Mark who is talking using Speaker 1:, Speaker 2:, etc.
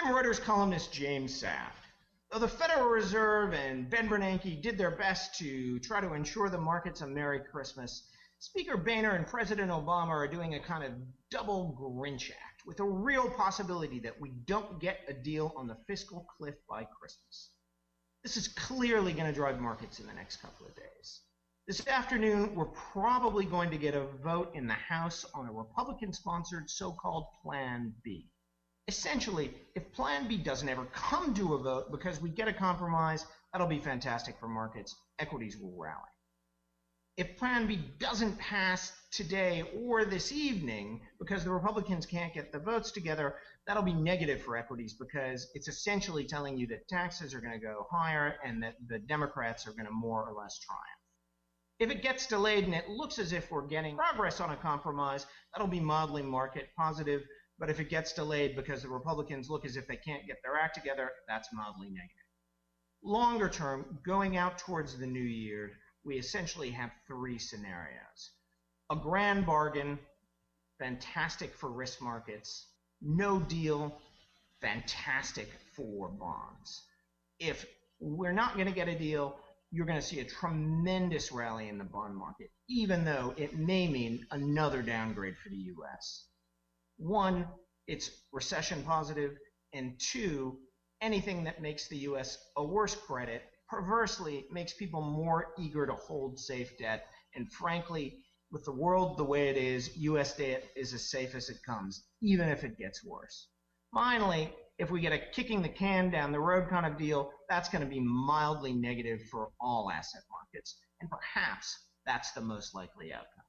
Speaker 1: I'm Reuters columnist James Saft. Though the Federal Reserve and Ben Bernanke did their best to try to ensure the markets a Merry Christmas, Speaker Boehner and President Obama are doing a kind of Double Grinch act, with a real possibility that we don't get a deal on the fiscal cliff by Christmas. This is clearly going to drive markets in the next couple of days. This afternoon, we're probably going to get a vote in the House on a Republican-sponsored so-called Plan B. Essentially, if Plan B doesn't ever come to a vote because we get a compromise, that'll be fantastic for markets. Equities will rally. If Plan B doesn't pass today or this evening because the Republicans can't get the votes together, that'll be negative for equities because it's essentially telling you that taxes are going to go higher and that the Democrats are going to more or less triumph. If it gets delayed and it looks as if we're getting progress on a compromise, that'll be mildly market positive. But if it gets delayed because the Republicans look as if they can't get their act together, that's mildly negative. Longer term, going out towards the new year, we essentially have three scenarios. A grand bargain, fantastic for risk markets. No deal, fantastic for bonds. If we're not going to get a deal, you're going to see a tremendous rally in the bond market, even though it may mean another downgrade for the U.S. One, it's recession positive, and two, anything that makes the U.S. a worse credit perversely makes people more eager to hold safe debt. And frankly, with the world the way it is, U.S. debt is as safe as it comes, even if it gets worse. Finally, if we get a kicking the can down the road kind of deal, that's going to be mildly negative for all asset markets, and perhaps that's the most likely outcome.